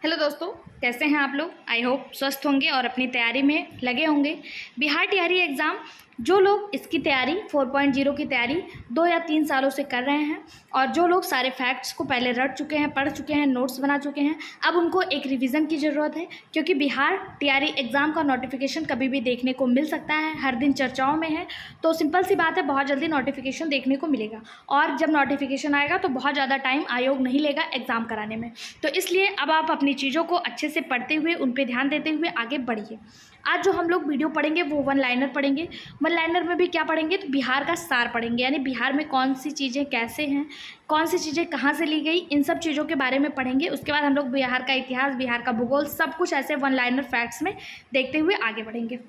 Hello दोस्तों, कैसे हैं आप लोग। आई होप स्वस्थ होंगे और अपनी तैयारी में लगे होंगे। बिहार टीआरई एग्ज़ाम जो लोग इसकी तैयारी 4.0 की तैयारी 2 या 3 सालों से कर रहे हैं और जो लोग सारे फैक्ट्स को पहले रट चुके हैं, पढ़ चुके हैं, नोट्स बना चुके हैं, अब उनको एक रिवीजन की ज़रूरत है। क्योंकि बिहार टीआरई एग्ज़ाम का नोटिफिकेशन कभी भी देखने को मिल सकता है, हर दिन चर्चाओं में है। तो सिंपल सी बात है, बहुत जल्दी नोटिफिकेशन देखने को मिलेगा और जब नोटिफिकेशन आएगा तो बहुत ज़्यादा टाइम आयोग नहीं लेगा एग्ज़ाम कराने में। तो इसलिए अब आप अपनी चीज़ों को अच्छे से पढ़ते हुए, उन पर ध्यान देते हुए आगे बढ़िए। आज जो हम लोग वीडियो पढ़ेंगे वो वन लाइनर पढ़ेंगे। वन लाइनर में भी क्या पढ़ेंगे, तो बिहार का सार पढ़ेंगे, यानी बिहार में कौन सी चीज़ें कैसे हैं, कौन सी चीज़ें कहाँ से ली गई, इन सब चीज़ों के बारे में पढ़ेंगे। उसके बाद हम लोग बिहार का इतिहास, बिहार का भूगोल, सब कुछ ऐसे वन लाइनर फैक्ट्स में देखते हुए आगे बढ़ेंगे।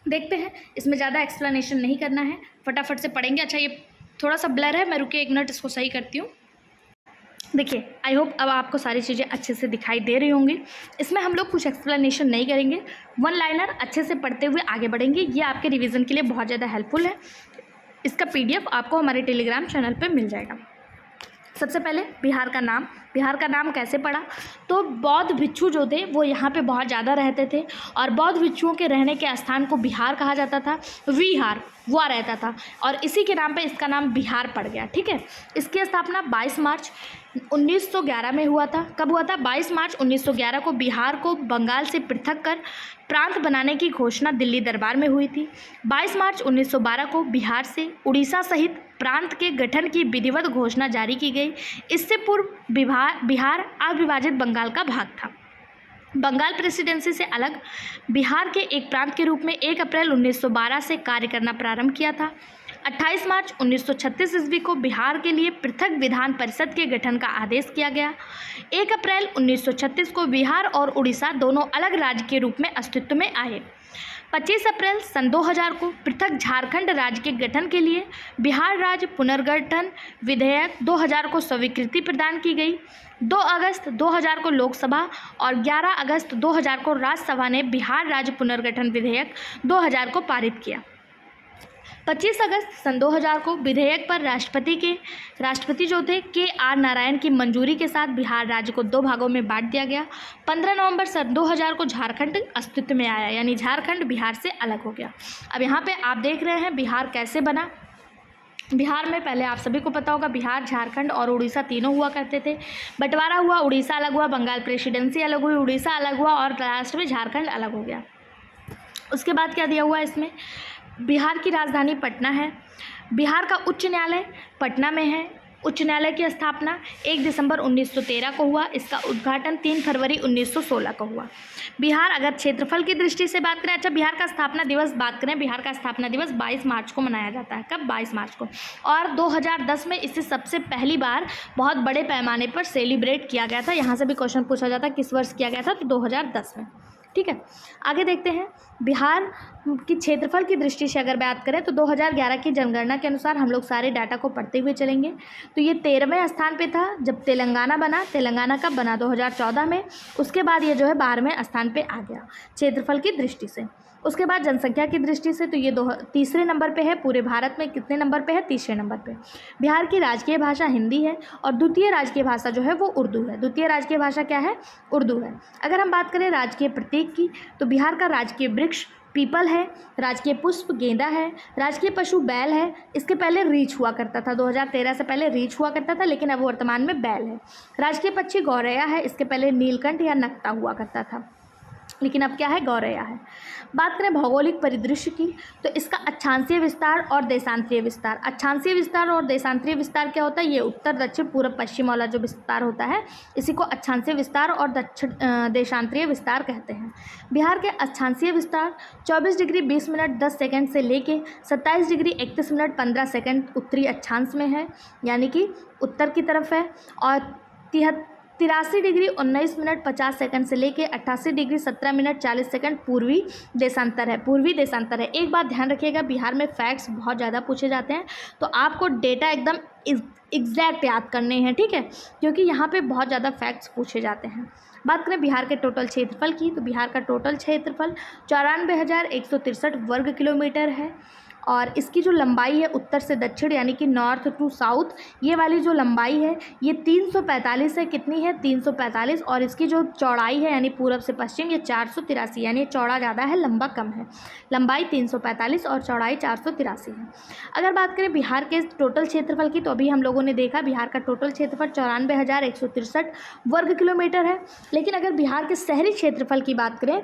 देखते हैं, इसमें ज़्यादा एक्सप्लेनेशन नहीं करना है, फटाफट से पढ़ेंगे। अच्छा, ये थोड़ा सा ब्लर है, मैं रुके 1 मिनट इसको सही करती हूँ। देखिए, आई होप अब आपको सारी चीज़ें अच्छे से दिखाई दे रही होंगी। इसमें हम लोग कुछ एक्सप्लेनेशन नहीं करेंगे, वन लाइनर अच्छे से पढ़ते हुए आगे बढ़ेंगे। ये आपके रिवीजन के लिए बहुत ज़्यादा हेल्पफुल है। इसका पीडीएफ आपको हमारे टेलीग्राम चैनल पे मिल जाएगा। सबसे पहले बिहार का नाम कैसे पड़ा, तो बौद्ध भिक्षु जो थे वो यहाँ पे बहुत ज़्यादा रहते थे और बौद्ध भिक्षुओं के रहने के स्थान को बिहार कहा जाता था। विहार वहाँ रहता था और इसी के नाम पे इसका नाम बिहार पड़ गया। ठीक है, इसकी स्थापना 22 मार्च 1911 में हुआ था। कब हुआ था? 22 मार्च 1911 को बिहार को बंगाल से पृथक कर प्रांत बनाने की घोषणा दिल्ली दरबार में हुई थी। 22 मार्च 1912 को बिहार से उड़ीसा सहित प्रांत के गठन की विधिवत घोषणा जारी की गई। इससे पूर्व बिहार अविभाजित बंगाल का भाग था। बंगाल प्रेसिडेंसी से अलग बिहार के एक प्रांत के रूप में 1 अप्रैल 1912 से कार्य करना प्रारंभ किया था। 28 मार्च 1936 ईस्वी को बिहार के लिए पृथक विधान परिषद के गठन का आदेश किया गया। 1 अप्रैल 1936 को बिहार और उड़ीसा दोनों अलग राज्य के रूप में अस्तित्व में आए। 25 अप्रैल सन 2000 को पृथक झारखंड राज्य के गठन के लिए बिहार राज्य पुनर्गठन विधेयक 2000 को स्वीकृति प्रदान की गई। 2 अगस्त 2000 को लोकसभा और 11 अगस्त 2000 को राज्यसभा ने बिहार राज्य पुनर्गठन विधेयक 2000 को पारित किया। 25 अगस्त सन 2000 को विधेयक पर राष्ट्रपति जो थे KR नारायण की मंजूरी के साथ बिहार राज्य को 2 भागों में बांट दिया गया। 15 नवंबर सन 2000 को झारखंड अस्तित्व में आया, यानी झारखंड बिहार से अलग हो गया। अब यहाँ पे आप देख रहे हैं बिहार कैसे बना। बिहार में पहले आप सभी को पता होगा बिहार, झारखंड और उड़ीसा तीनों हुआ करते थे। बंटवारा हुआ, उड़ीसा अलग हुआ, बंगाल प्रेसिडेंसी अलग हुई, उड़ीसा अलग हुआ और लास्ट में झारखंड अलग हो गया। उसके बाद क्या दिया हुआ है इसमें, बिहार की राजधानी पटना है। बिहार का उच्च न्यायालय पटना में है। उच्च न्यायालय की स्थापना 1 दिसंबर 1913 को हुआ। इसका उद्घाटन 3 फरवरी 1916 को हुआ। बिहार अगर क्षेत्रफल की दृष्टि से बात करें, अच्छा बिहार का स्थापना दिवस बात करें, बिहार का स्थापना दिवस 22 मार्च को मनाया जाता है। कब? 22 मार्च को। और 2010 में इसे सबसे पहली बार बहुत बड़े पैमाने पर सेलिब्रेट किया गया था। यहाँ से भी क्वेश्चन पूछा जाता है किस वर्ष किया गया था, तो 2010 में। ठीक है, आगे देखते हैं। बिहार की क्षेत्रफल की दृष्टि से अगर बात करें तो 2011 की जनगणना के अनुसार हम लोग सारे डाटा को पढ़ते हुए चलेंगे। तो ये 13वें स्थान पे था जब तेलंगाना बना। तेलंगाना कब बना? 2014 में। उसके बाद ये जो है 12वें स्थान पे आ गया क्षेत्रफल की दृष्टि से। उसके बाद जनसंख्या की दृष्टि से तो ये 3रे नंबर पे है। पूरे भारत में कितने नंबर पे है? 3रे नंबर पे। बिहार की राजकीय भाषा हिंदी है और द्वितीय राजकीय भाषा जो है वो उर्दू है। द्वितीय राजकीय भाषा क्या है? उर्दू है। अगर हम बात करें राजकीय प्रतीक की, तो बिहार का राजकीय वृक्ष पीपल है, राजकीय पुष्प गेंदा है, राजकीय पशु बैल है। इसके पहले रीछ हुआ करता था, 2013 से पहले रीछ हुआ करता था, लेकिन अब वर्तमान में बैल है। राजकीय पक्षी गौरैया है। इसके पहले नीलकंठ या नक्ता हुआ करता था, लेकिन अब क्या है? गौरैया है। बात करें भौगोलिक परिदृश्य की, तो इसका अक्षांशीय विस्तार और देशांतरीय विस्तार। अक्षांशीय विस्तार और देशांतरीय विस्तार क्या होता है? ये उत्तर, दक्षिण, पूर्व, पश्चिम वाला जो विस्तार होता है इसी को अक्षांशीय विस्तार और देशांतरीय विस्तार कहते हैं। बिहार के अक्षांशीय विस्तार 24 डिग्री 20 मिनट 10 सेकंड से लेके 27 डिग्री 31 मिनट 15 सेकंड उत्तरी अक्षांश में है, यानी कि उत्तर की तरफ है। और 83 डिग्री 19 मिनट 50 सेकंड से लेके 88 डिग्री 17 मिनट 40 सेकंड पूर्वी देशांतर है। एक बात ध्यान रखिएगा, बिहार में फैक्ट्स बहुत ज़्यादा पूछे जाते हैं, तो आपको डेटा एकदम एग्जैक्ट याद करने हैं। ठीक है, क्योंकि यहाँ पे बहुत ज़्यादा फैक्ट्स पूछे जाते हैं। बात करें बिहार के टोटल क्षेत्रफल की, तो बिहार का टोटल क्षेत्रफल 94,163 वर्ग किलोमीटर है। और इसकी जो लंबाई है उत्तर से दक्षिण यानी कि नॉर्थ टू साउथ, ये वाली जो लंबाई है ये 345 है। कितनी है? 345। और इसकी जो चौड़ाई है यानी पूरब से पश्चिम ये 483, यानी चौड़ा ज़्यादा है लंबा कम है। लंबाई 345 और चौड़ाई 483 है। अगर बात करें बिहार के टोटल क्षेत्रफल की, तो अभी हम लोगों ने देखा बिहार का टोटल क्षेत्रफल 94,163 वर्ग किलोमीटर है। लेकिन अगर बिहार के शहरी क्षेत्रफल की बात करें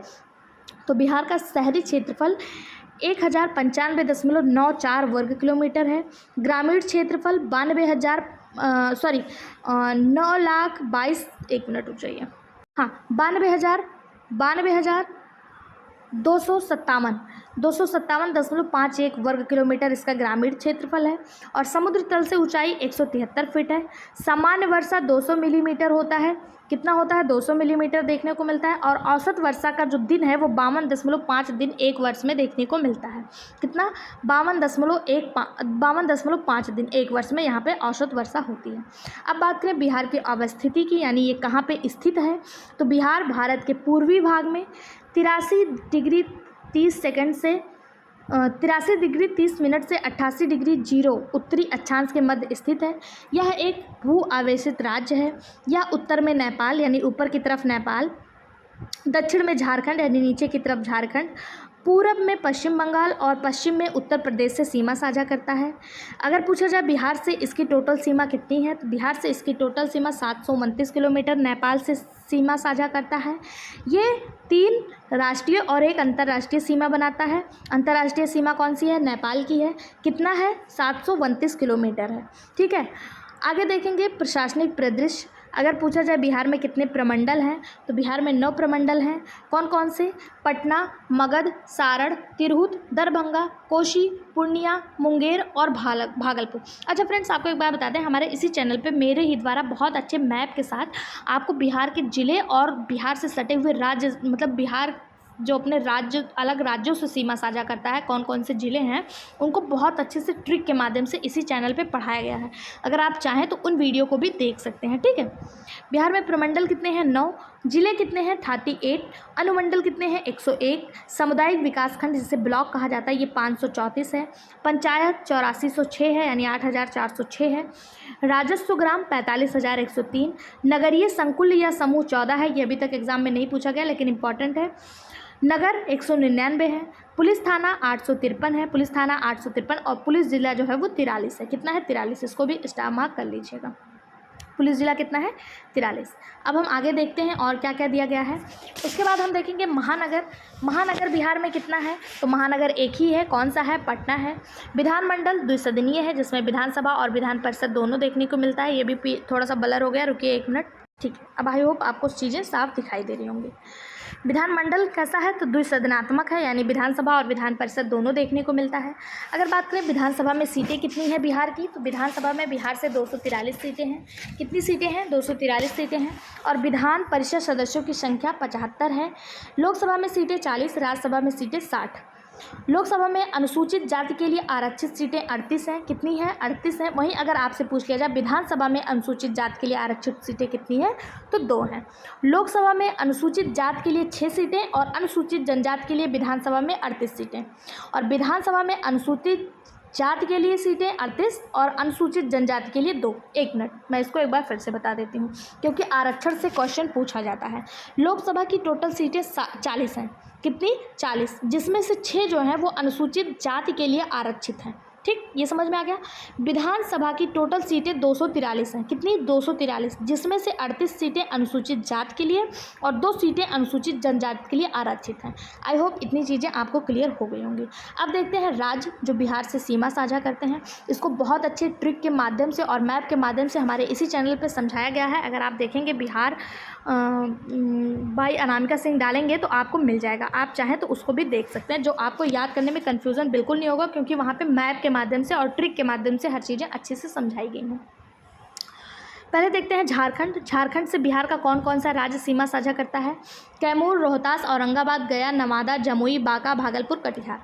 तो बिहार का शहरी क्षेत्रफल 1095.94 वर्ग किलोमीटर है। ग्रामीण क्षेत्रफल 9,22,000 एक मिनट रुक जाइए, हाँ 257,257.51 वर्ग किलोमीटर इसका ग्रामीण क्षेत्रफल है। और समुद्र तल से ऊंचाई 173 फीट है। सामान्य वर्षा 200 मिलीमीटर होता है। कितना होता है? 200 मिलीमीटर देखने को मिलता है। और औसत वर्षा का जो दिन है वो 52.5 दिन एक वर्ष में देखने को मिलता है। कितना? 52.5 दिन एक वर्ष में यहाँ पे औसत वर्षा होती है। अब बात करें बिहार की अवस्थिति की, यानी ये कहाँ पे स्थित है, तो बिहार भारत के पूर्वी भाग में 83 डिग्री 30 सेकंड से 83 डिग्री 30 मिनट से 88 डिग्री 0 उत्तरी अक्षांश के मध्य स्थित है। यह एक भू आवेशित राज्य है। यह उत्तर में नेपाल यानी ऊपर की तरफ नेपाल, दक्षिण में झारखंड यानी नीचे की तरफ झारखंड, पूरब में पश्चिम बंगाल और पश्चिम में उत्तर प्रदेश से सीमा साझा करता है। अगर पूछा जाए बिहार से इसकी टोटल सीमा कितनी है, तो बिहार से इसकी टोटल सीमा 729 किलोमीटर नेपाल से सीमा साझा करता है। ये 3 राष्ट्रीय और 1 अंतर्राष्ट्रीय सीमा बनाता है। अंतर्राष्ट्रीय सीमा कौन सी है? नेपाल की है। कितना है? 729 किलोमीटर है। ठीक है, आगे देखेंगे प्रशासनिक परिदृश्य। अगर पूछा जाए बिहार में कितने प्रमंडल हैं, तो बिहार में 9 प्रमंडल हैं। कौन कौन से? पटना, मगध, सारण, तिरहुत, दरभंगा, कोशी, पूर्णिया, मुंगेर और भागलपुर। अच्छा फ्रेंड्स, आपको एक बात बता दें, हमारे इसी चैनल पे मेरे ही द्वारा बहुत अच्छे मैप के साथ आपको बिहार के ज़िले और बिहार से सटे हुए राज्य, मतलब बिहार जो अपने राज्य अलग राज्यों से सीमा साझा करता है, कौन कौन से ज़िले हैं, उनको बहुत अच्छे से ट्रिक के माध्यम से इसी चैनल पे पढ़ाया गया है। अगर आप चाहें तो उन वीडियो को भी देख सकते हैं। ठीक है, बिहार में प्रमंडल कितने हैं? 9। जिले कितने हैं? 38। अनुमंडल कितने हैं? 101। सामुदायिक विकास खंड जिसे ब्लॉक कहा जाता है ये 534 है। पंचायत 8406 है यानी 8406 है। राजस्व ग्राम 45,103। नगरीय संकुल या समूह 14 है। ये अभी तक एग्जाम में नहीं पूछा गया लेकिन इंपॉर्टेंट है। नगर 199 है। पुलिस थाना 853 है। पुलिस थाना 853 और पुलिस जिला जो है वो 43 है। कितना है? 43। इसको भी स्टार मार्क कर लीजिएगा। पुलिस जिला कितना है? 43। अब हम आगे देखते हैं और क्या क्या दिया गया है। उसके बाद हम देखेंगे महानगर। महानगर बिहार में कितना है? तो महानगर एक ही है। कौन सा है? पटना है। विधानमंडल द्विसदनीय है जिसमें विधानसभा और विधान परिषद दोनों देखने को मिलता है। ये भी थोड़ा सा ब्लर हो गया, रुकिए 1 मिनट। ठीक है, अब आई होप आपको चीज़ें साफ दिखाई दे रही होंगी। विधानमंडल कैसा है? तो द्विसदनात्मक है यानी विधानसभा और विधान परिषद दोनों देखने को मिलता है। अगर बात करें विधानसभा में सीटें कितनी हैं बिहार की, तो विधानसभा में बिहार से 243 सीटें हैं। कितनी सीटें हैं? 243 सीटें हैं। और विधान परिषद सदस्यों की संख्या 75 है। लोकसभा में सीटें 40, राज्यसभा में सीटें 60। लोकसभा में अनुसूचित जाति के लिए आरक्षित सीटें 38 हैं। कितनी हैं? 38 हैं। वहीं अगर आपसे पूछ लिया जाए विधानसभा में अनुसूचित जाति के लिए आरक्षित सीटें कितनी हैं, तो 2 हैं। लोकसभा में अनुसूचित जाति के लिए 6 सीटें और अनुसूचित जनजाति के लिए विधानसभा में 38 सीटें। और विधानसभा में अनुसूचित जाति के लिए सीटें 38 और अनुसूचित जनजाति के लिए 2। 1 मिनट, मैं इसको एक बार फिर से बता देती हूँ क्योंकि आरक्षण से क्वेश्चन पूछा जाता है। लोकसभा की टोटल सीटें 40 हैं। कितनी? 40, जिसमें से 6 जो हैं वो अनुसूचित जाति के लिए आरक्षित हैं। ठीक, ये समझ में आ गया। विधानसभा की टोटल सीटें 243 हैं। कितनी? 243, जिसमें से 38 सीटें अनुसूचित जाति के लिए और 2 सीटें अनुसूचित जनजाति के लिए आरक्षित हैं। आई होप इतनी चीज़ें आपको क्लियर हो गई होंगी। अब देखते हैं राज्य जो बिहार से सीमा साझा करते हैं। इसको बहुत अच्छे ट्रिक के माध्यम से और मैप के माध्यम से हमारे इसी चैनल पर समझाया गया है। अगर आप देखेंगे बिहार भाई अनामिका सिंह डालेंगे तो आपको मिल जाएगा। आप चाहें तो उसको भी देख सकते हैं, जो आपको याद करने में कन्फ्यूज़न बिल्कुल नहीं होगा क्योंकि वहाँ पे मैप के माध्यम से और ट्रिक के माध्यम से हर चीज़ें अच्छे से समझाई गई हैं। पहले देखते हैं झारखंड। झारखंड से बिहार का कौन कौन सा राज्य सीमा साझा करता है? कैमूर, रोहतास, औरंगाबाद, गया, नवादा, जमुई, बांका, भागलपुर, कटिहार।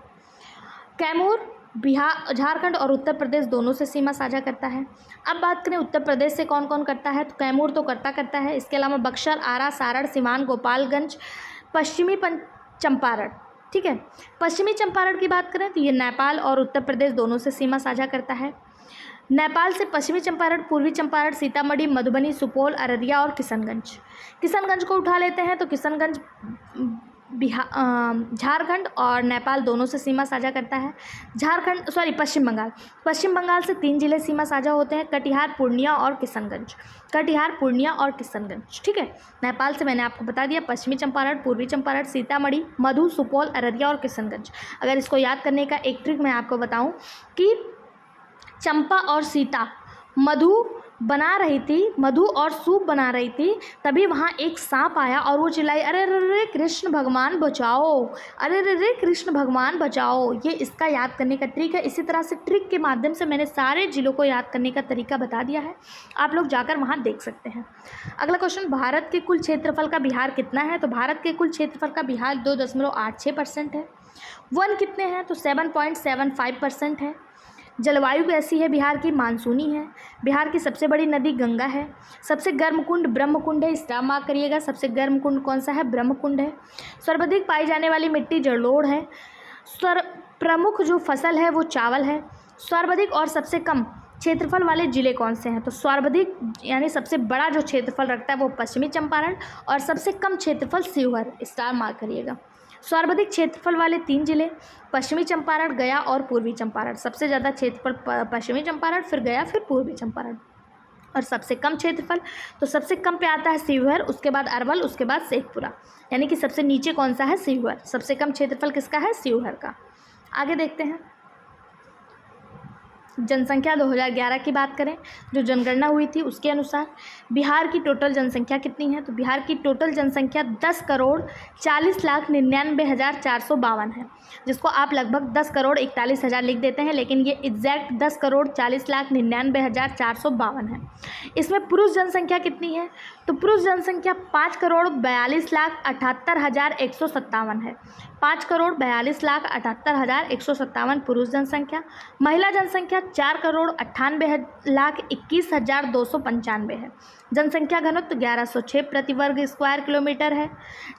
कैमूर बिहार, झारखंड और उत्तर प्रदेश दोनों से सीमा साझा करता है। अब बात करें उत्तर प्रदेश से कौन कौन करता है, तो कैमूर तो करता है। इसके अलावा बक्सर, आरा, सारण, सिवान, गोपालगंज, पश्चिमी चंपारण, ठीक है। पश्चिमी चंपारण की बात करें तो ये नेपाल और उत्तर प्रदेश दोनों से सीमा साझा करता है। नेपाल से पश्चिमी चंपारण, पूर्वी चंपारण, सीतामढ़ी, मधुबनी, सुपौल, अररिया और किशनगंज। किशनगंज को उठा लेते हैं तो किशनगंज झारखंड और नेपाल दोनों से सीमा साझा करता है। पश्चिम बंगाल से 3 जिले सीमा साझा होते हैं, कटिहार, पूर्णिया और किशनगंज। ठीक है। नेपाल से मैंने आपको बता दिया पश्चिमी चंपारण, पूर्वी चंपारण, सीतामढ़ी, मधु, सुपौल, अररिया और किशनगंज। अगर इसको याद करने का एक ट्रिक मैं आपको बताऊं कि चंपा और सीता मधु और सूप बना रही थी, तभी वहाँ एक सांप आया और वो चिल्लाई, अरे रे कृष्ण भगवान बचाओ। ये इसका याद करने का ट्रिक है। इसी तरह से ट्रिक के माध्यम से मैंने सारे जिलों को याद करने का तरीका बता दिया है, आप लोग जाकर वहाँ देख सकते हैं। अगला क्वेश्चन, भारत के कुल क्षेत्रफल का बिहार कितना है? तो भारत के कुल क्षेत्रफल का बिहार 2.86% है। वन कितने हैं? तो 7.75% है। जलवायु कैसी है बिहार की? मानसूनी है। बिहार की सबसे बड़ी नदी गंगा है। सबसे गर्म कुंड ब्रह्मकुंड है, स्टार मार्क करिएगा। सबसे गर्म कुंड कौन सा है? ब्रह्मकुंड है। सर्वाधिक पाई जाने वाली मिट्टी जलोढ़ है। प्रमुख जो फसल है वो चावल है। सर्वाधिक और सबसे कम क्षेत्रफल वाले जिले कौन से हैं? तो सर्वाधिक यानी सबसे बड़ा जो क्षेत्रफल रखता है वो पश्चिमी चंपारण और सबसे कम क्षेत्रफल शिवहर, स्टार मार्क करिएगा। सर्वाधिक क्षेत्रफल वाले 3 जिले पश्चिमी चंपारण, गया और पूर्वी चंपारण। सबसे ज़्यादा क्षेत्रफल पश्चिमी चंपारण, फिर गया, फिर पूर्वी चंपारण। और सबसे कम क्षेत्रफल, तो सबसे कम पे आता है शिवहर, उसके बाद अरवल, उसके बाद शेखपुरा। यानी कि सबसे नीचे कौन सा है? शिवहर। सबसे कम क्षेत्रफल किसका है? शिवहर का। आगे देखते हैं, जनसंख्या 2011 की बात करें, जो जनगणना हुई थी उसके अनुसार बिहार की टोटल जनसंख्या कितनी है? तो बिहार की टोटल जनसंख्या 10,40,99,452 है, जिसको आप लगभग 10,41,00,000 लिख देते हैं, लेकिन ये एग्जैक्ट 10,40,99,452 है। इसमें पुरुष जनसंख्या कितनी है? तो पुरुष जनसंख्या 5,42,78,157 है। 5,42,78,157 पुरुष जनसंख्या। महिला जनसंख्या 4,98,21,295 है। जनसंख्या घनत्व 1106 प्रति वर्ग स्क्वायर किलोमीटर है।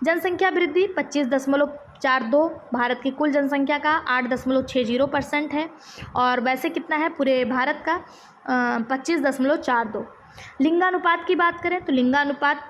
जनसंख्या वृद्धि 25.42, भारत की कुल जनसंख्या का 8.60% है। और वैसे कितना है पूरे भारत का? 25.42। लिंगानुपात की बात करें तो लिंगानुपात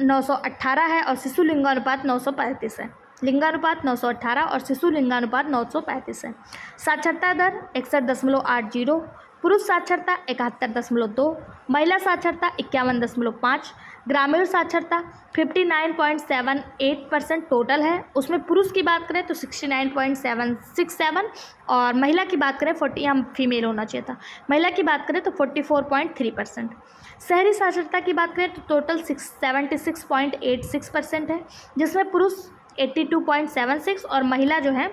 918 है और शिशु लिंगानुपात 935 है। लिंगानुपात 918 और शिशु लिंगानुपात 935 है। साक्षरता दर 61.80, पुरुष साक्षरता 71.2, महिला साक्षरता 51.5, ग्रामीण साक्षरता 59.78% टोटल है। उसमें पुरुष की बात करें तो 69.767 और महिला की बात करें 40, हम फीमेल होना चाहिए था, महिला की बात करें तो 44.3%। शहरी साक्षरता की बात करें तो टोटल 76.86% है, जिसमें पुरुष 82.76 और महिला जो है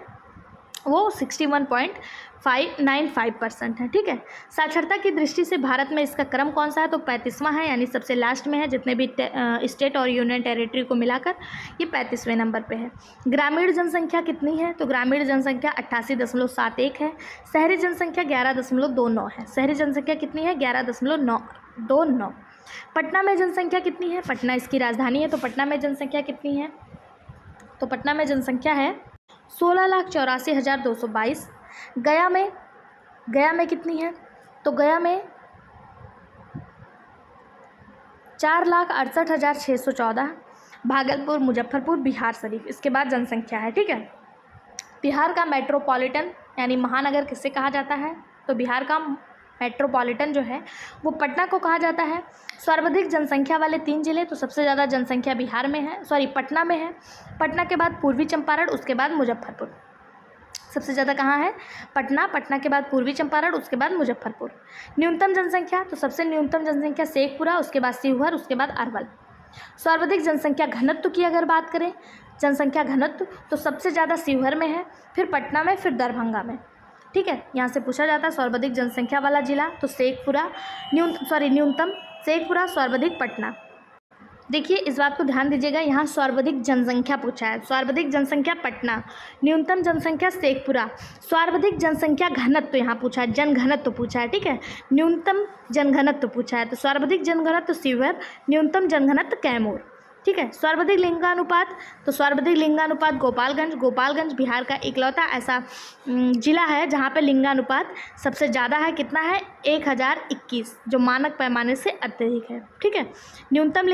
वो 61.95% है। ठीक है। साक्षरता की दृष्टि से भारत में इसका क्रम कौन सा है? तो 35वां है, यानी सबसे लास्ट में है। जितने भी स्टेट और यूनियन टेरिटरी को मिलाकर ये 35वें नंबर पे है। ग्रामीण जनसंख्या कितनी है? तो ग्रामीण जनसंख्या 88.71 है। शहरी जनसंख्या 11.29 है। शहरी जनसंख्या कितनी है? 11.29। पटना में जनसंख्या कितनी है? पटना इसकी राजधानी है, तो पटना में जनसंख्या कितनी है? तो पटना में जनसंख्या है 16,84,222। गया में कितनी है? तो गया में 4,68,614। भागलपुर, मुजफ्फरपुर, बिहार शरीफ इसके बाद जनसंख्या है। ठीक है। बिहार का मेट्रोपॉलिटन यानी महानगर किससे कहा जाता है? तो बिहार का मेट्रोपॉलिटन जो है वो पटना को कहा जाता है। सर्वाधिक जनसंख्या वाले 3 जिले, तो सबसे ज़्यादा जनसंख्या बिहार में है, पटना में है। पटना के बाद पूर्वी चंपारण, उसके बाद मुजफ्फरपुर। सबसे ज़्यादा कहाँ है? पटना, पटना के बाद पूर्वी चंपारण, उसके बाद मुजफ्फरपुर। न्यूनतम जनसंख्या, तो सबसे न्यूनतम जनसंख्या शेखपुरा, उसके बाद शिवहर, उसके बाद अरवल। सर्वाधिक जनसंख्या घनत्व की अगर बात करें, जनसंख्या घनत्व, तो सबसे ज़्यादा शिवहर में है, फिर पटना में, फिर दरभंगा में। ठीक है। यहाँ से पूछा जाता है सर्वाधिक जनसंख्या वाला जिला, तो शेखपुरा, न्यूनतम शेखपुरा, सर्वाधिक पटना। देखिए इस बात को ध्यान दीजिएगा, यहाँ सर्वाधिक जनसंख्या पूछा है, सर्वाधिक जनसंख्या पटना, न्यूनतम जनसंख्या शेखपुरा, सर्वाधिक जनसंख्या घनत्व यहाँ पूछा है, जनघनत्व पूछा है। ठीक है। न्यूनतम जनघनत्व पूछा है, तो सर्वाधिक जनघनत्व शिवहर, न्यूनतम जनघनत्व कैमूर। ठीक है। सर्वाधिक लिंगानुपात, तो सर्वाधिक लिंगानुपात गोपालगंज बिहार का इकलौता ऐसा जिला है जहाँ पे लिंगानुपात सबसे ज़्यादा है। कितना है? 1021, जो मानक पैमाने से अत्यधिक है। ठीक है। न्यूनतम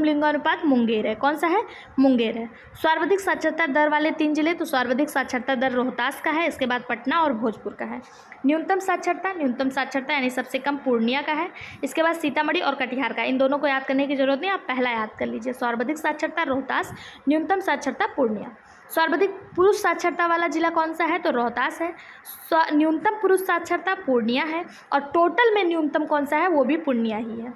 लिंगानुपात मुंगेर है। कौन सा है? मुंगेर है। सर्वाधिक साक्षरता दर वाले 3 जिले, तो सर्वाधिक साक्षरता दर रोहतास का है, इसके बाद पटना और भोजपुर का है। न्यूनतम साक्षरता यानी सबसे कम पूर्णिया का है, इसके बाद सीतामढ़ी और कटिहार का। इन दोनों को याद करने की जरूरत नहीं, आप पहला याद कर लीजिए। सर्वाधिक साक्षरता रोहतास, न्यूनतम साक्षरता पूर्णिया। सर्वाधिक पुरुष साक्षरता वाला जिला कौन सा है? तो रोहतास है। न्यूनतम पुरुष साक्षरता पूर्णिया है, और टोटल में न्यूनतम कौन सा है? वो भी पूर्णिया ही है।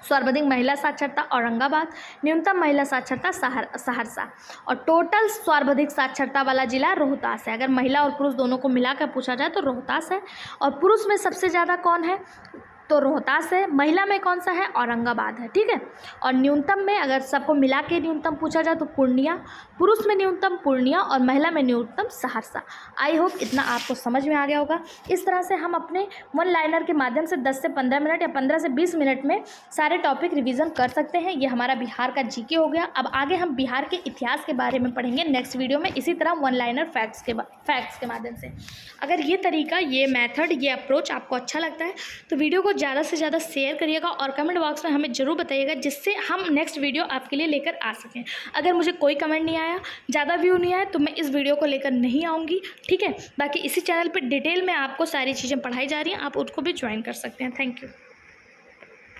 सर्वाधिक महिला साक्षरता औरंगाबाद, न्यूनतम महिला साक्षरता सहरसा, और टोटल सर्वाधिक साक्षरता वाला जिला रोहतास है। अगर महिला और पुरुष दोनों को मिलाकर पूछा जाए तो रोहतास है। और पुरुष में सबसे ज़्यादा कौन है? तो रोहतास है। महिला में कौन सा है? औरंगाबाद है। ठीक है। और न्यूनतम में अगर सबको मिला के न्यूनतम पूछा जाए तो पूर्णिया, पुरुष में न्यूनतम पूर्णिया और महिला में न्यूनतम सहरसा। आई होप इतना आपको समझ में आ गया होगा। इस तरह से हम अपने वन लाइनर के माध्यम से 10 से 15 मिनट या 15 से 20 मिनट में सारे टॉपिक रिवीजन कर सकते हैं। ये हमारा बिहार का जीके हो गया। अब आगे हम बिहार के इतिहास के बारे में पढ़ेंगे नेक्स्ट वीडियो में, इसी तरह वन लाइनर फैक्ट्स के माध्यम से। अगर ये तरीका, ये मेथड, ये अप्रोच आपको अच्छा लगता है तो वीडियो को ज़्यादा से ज़्यादा शेयर करिएगा और कमेंट बॉक्स में हमें ज़रूर बताइएगा, जिससे हम नेक्स्ट वीडियो आपके लिए लेकर आ सकें। अगर मुझे कोई कमेंट नहीं आया, ज़्यादा व्यू नहीं आया, तो मैं इस वीडियो को लेकर नहीं आऊँगी। ठीक है। बाकी इसी चैनल पर डिटेल में आपको सारी चीज़ें पढ़ाई जा रही हैं, आप उसको भी ज्वाइन कर सकते हैं। Thank you.